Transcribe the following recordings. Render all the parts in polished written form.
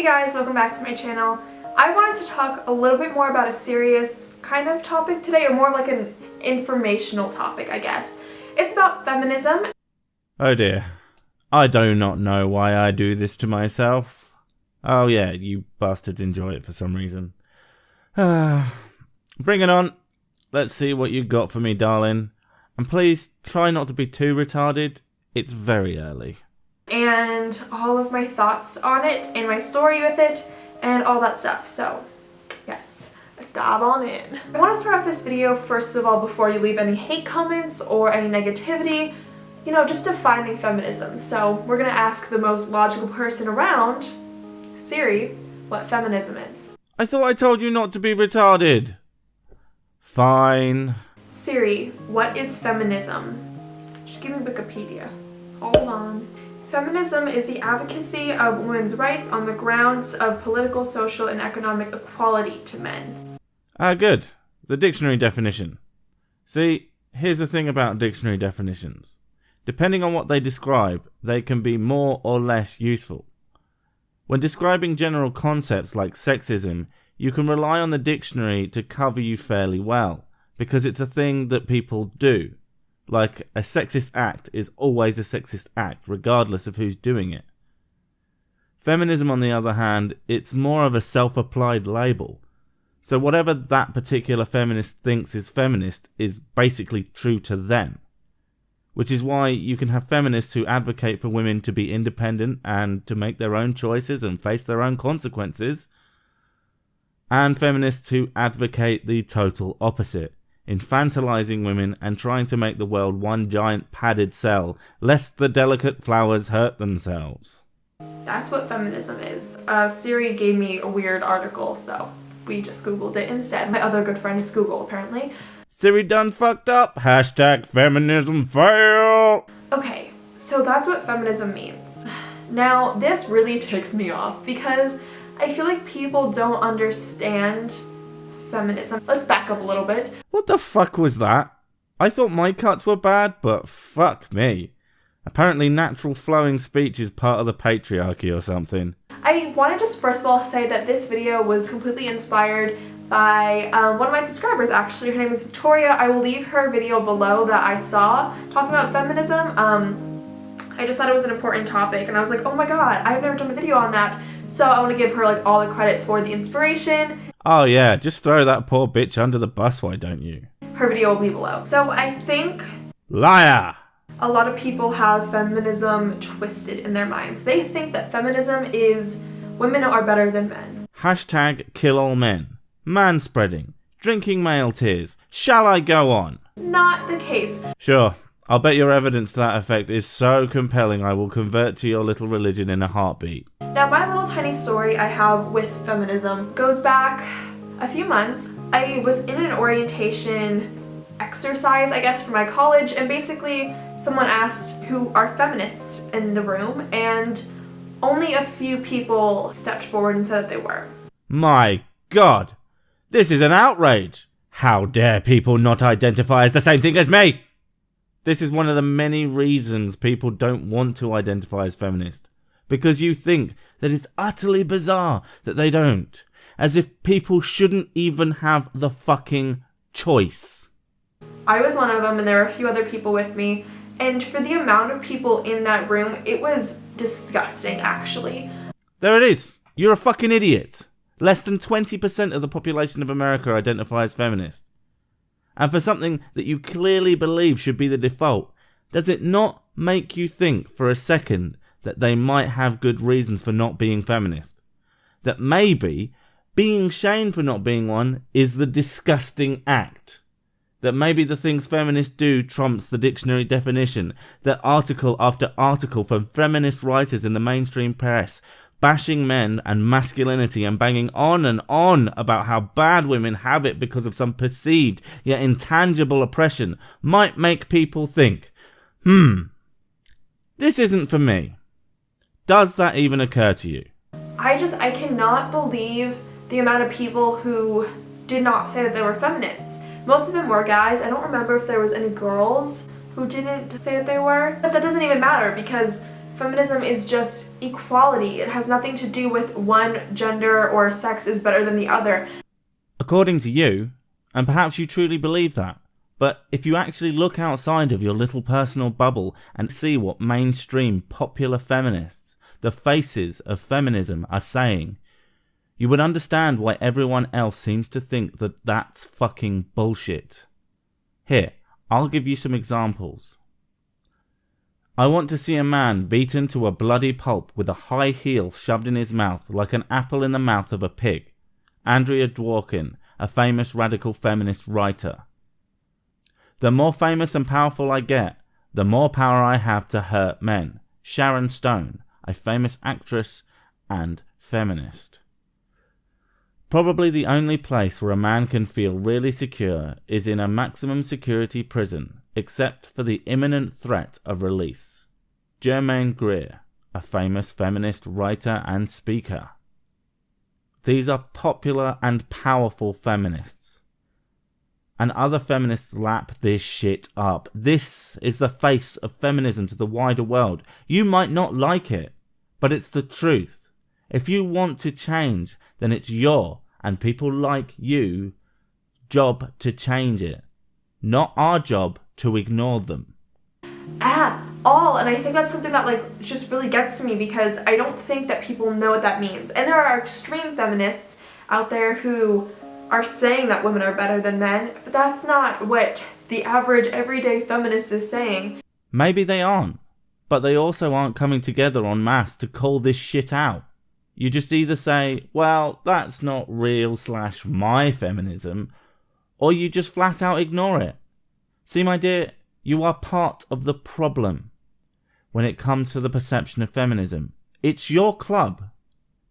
Hey guys, welcome back to my channel. I wanted to talk a little bit more about a serious kind of topic today, or more like an informational topic, I guess. It's about feminism. Oh dear. I do not know why I do this to myself. Oh yeah, you bastards enjoy it for some reason. Bring it on. Let's see what you got for me, darling. And please, try not to be too retarded. It's very early. And all of my thoughts on it, and my story with it, and all that stuff. So, yes, let's dive on in. I want to start off this video, first of all, before you leave any hate comments or any negativity, you know, just defining feminism. So, we're going to ask the most logical person around, Siri, what feminism is. I thought I told you not to be retarded. Fine. Siri, what is feminism? Just give me Wikipedia. Hold on. Feminism is the advocacy of women's rights on the grounds of political, social, and economic equality to men. Good. The dictionary definition. See, here's the thing about dictionary definitions. Depending on what they describe, they can be more or less useful. When describing general concepts like sexism, you can rely on the dictionary to cover you fairly well, because it's a thing that people do. Like, a sexist act is always a sexist act, regardless of who's doing it. Feminism, on the other hand, it's more of a self-applied label. So whatever that particular feminist thinks is feminist is basically true to them. Which is why you can have feminists who advocate for women to be independent and to make their own choices and face their own consequences, and feminists who advocate the total opposite, infantilizing women and trying to make the world one giant padded cell, lest the delicate flowers hurt themselves. That's what feminism is. Siri gave me a weird article, so we just Googled it instead. My other good friend is Google, apparently. Siri done fucked up. Hashtag feminism fail. Okay, so that's what feminism means. Now, this really ticks me off because I feel like people don't understand feminism. Let's back up a little bit. What the fuck was that? I thought my cuts were bad, but fuck me. Apparently natural flowing speech is part of the patriarchy or something. I want to just first of all say that this video was completely inspired by one of my subscribers, actually. Her name is Victoria. I will leave her video below that I saw talking about feminism. I just thought it was an important topic, and I was like, oh my god, I've never done a video on that. So I want to give her like all the credit for the inspiration. Oh yeah, just throw that poor bitch under the bus, why don't you? Her video will be below. So I think Liar! a lot of people have feminism twisted in their minds. They think that feminism is women are better than men. Hashtag kill all men. Manspreading. Drinking male tears. Shall I go on? Not the case. Sure. I'll bet your evidence to that effect is so compelling I will convert to your little religion in a heartbeat. Now, my little tiny story I have with feminism goes back a few months. I was in an orientation exercise, I guess, for my college, and basically someone asked who are feminists in the room, and only a few people stepped forward and said that they were. My God! This is an outrage! How dare people not identify as the same thing as me? This is one of the many reasons people don't want to identify as feminist. Because you think that it's utterly bizarre that they don't. As if people shouldn't even have the fucking choice. I was one of them, and there were a few other people with me. And for the amount of people in that room, it was disgusting, actually. There it is. You're a fucking idiot. Less than 20% of the population of America identify as feminist. And for something that you clearly believe should be the default, does it not make you think for a second that they might have good reasons for not being feminist? That maybe being shamed for not being one is the disgusting act? That maybe the things feminists do trumps the dictionary definition? That article after article from feminist writers in the mainstream press bashing men and masculinity and banging on and on about how bad women have it because of some perceived yet intangible oppression might make people think, this isn't for me. Does that even occur to you? I cannot believe the amount of people who did not say that they were feminists. Most of them were guys. I don't remember if there was any girls who didn't say that they were, but that doesn't even matter because Feminism is just equality. It has nothing to do with one gender or sex is better than the other. According to you, and perhaps you truly believe that, but if you actually look outside of your little personal bubble and see what mainstream popular feminists, the faces of feminism, are saying, you would understand why everyone else seems to think that that's fucking bullshit. Here, I'll give you some examples. I want to see a man beaten to a bloody pulp with a high heel shoved in his mouth like an apple in the mouth of a pig. Andrea Dworkin, a famous radical feminist writer. The more famous and powerful I get, the more power I have to hurt men. Sharon Stone, a famous actress and feminist. Probably the only place where a man can feel really secure is in a maximum security prison, except for the imminent threat of release. Germaine Greer, a famous feminist writer and speaker. These are popular and powerful feminists. And other feminists lap this shit up. This is the face of feminism to the wider world. You might not like it, but it's the truth. If you want to change, then it's your, and people like you, job to change it. Not our job to ignore them. At all. And I think that's something that just really gets to me, because I don't think that people know what that means. And there are extreme feminists out there who are saying that women are better than men, but that's not what the average everyday feminist is saying. Maybe they aren't, but they also aren't coming together en masse to call this shit out. You just either say, well, that's not real / my feminism, or you just flat out ignore it. See, my dear, you are part of the problem when it comes to the perception of feminism. It's your club.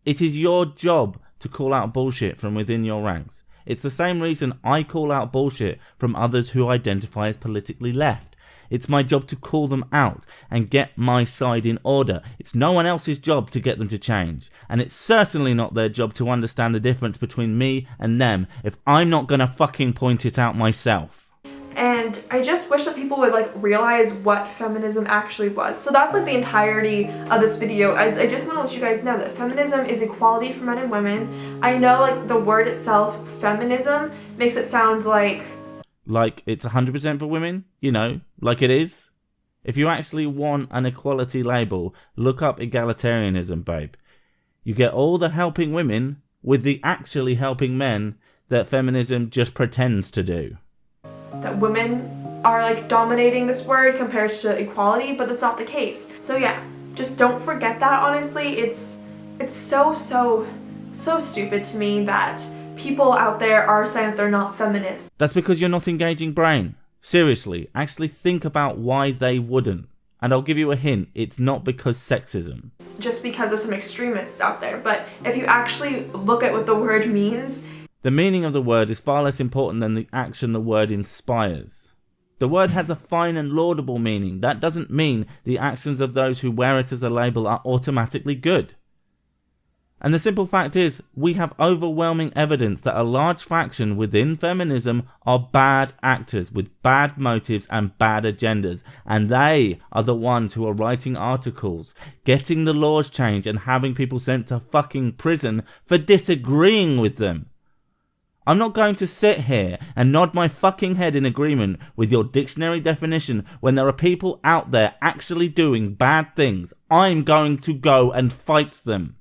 It is your job to call out bullshit from within your ranks. It's the same reason I call out bullshit from others who identify as politically left. It's my job to call them out and get my side in order. It's no one else's job to get them to change. And it's certainly not their job to understand the difference between me and them if I'm not gonna fucking point it out myself. And I just wish that people would realize what feminism actually was. So that's the entirety of this video. I just want to let you guys know that feminism is equality for men and women. I know the word itself, feminism, makes it sound like it's 100% for women, like it is. If you actually want an equality label, look up egalitarianism, babe. You get all the helping women with the actually helping men that feminism just pretends to do. That women are dominating this word compared to equality, but that's not the case. So yeah, just don't forget that. Honestly, it's so stupid to me that people out there are saying that they're not feminists. That's because you're not engaging brain. Seriously, actually think about why they wouldn't. And I'll give you a hint, it's not because sexism. It's just because of some extremists out there. But if you actually look at what the word means, the meaning of the word is far less important than the action the word inspires. The word has a fine and laudable meaning. That doesn't mean the actions of those who wear it as a label are automatically good. And the simple fact is, we have overwhelming evidence that a large fraction within feminism are bad actors with bad motives and bad agendas. And they are the ones who are writing articles, getting the laws changed and having people sent to fucking prison for disagreeing with them. I'm not going to sit here and nod my fucking head in agreement with your dictionary definition when there are people out there actually doing bad things. I'm going to go and fight them.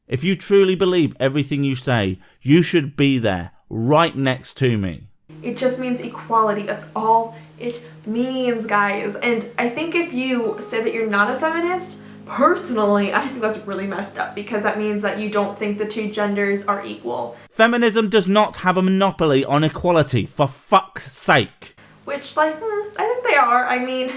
If you truly believe everything you say, you should be there, right next to me. It just means equality. That's all it means, guys. And I think if you say that you're not a feminist, personally, I think that's really messed up, because that means that you don't think the two genders are equal. Feminism does not have a monopoly on equality, for fuck's sake. Which, I think they are. I mean,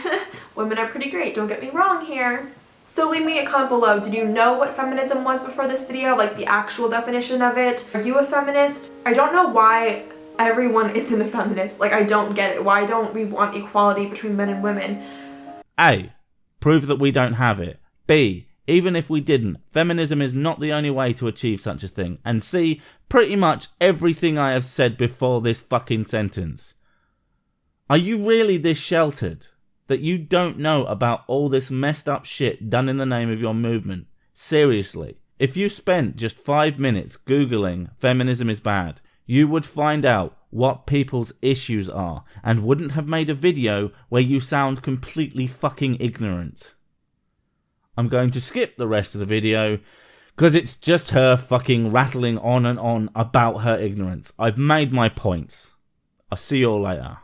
women are pretty great, don't get me wrong here. So leave me a comment below. Did you know what feminism was before this video? The actual definition of it? Are you a feminist? I don't know why everyone isn't a feminist. I don't get it. Why don't we want equality between men and women? A. Prove that we don't have it. B. Even if we didn't, feminism is not the only way to achieve such a thing. And C. Pretty much everything I have said before this fucking sentence. Are you really this sheltered? that you don't know about all this messed up shit done in the name of your movement. Seriously. If you spent just 5 minutes Googling feminism is bad, you would find out what people's issues are and wouldn't have made a video where you sound completely fucking ignorant. I'm going to skip the rest of the video because it's just her fucking rattling on and on about her ignorance. I've made my points. I'll see you all later.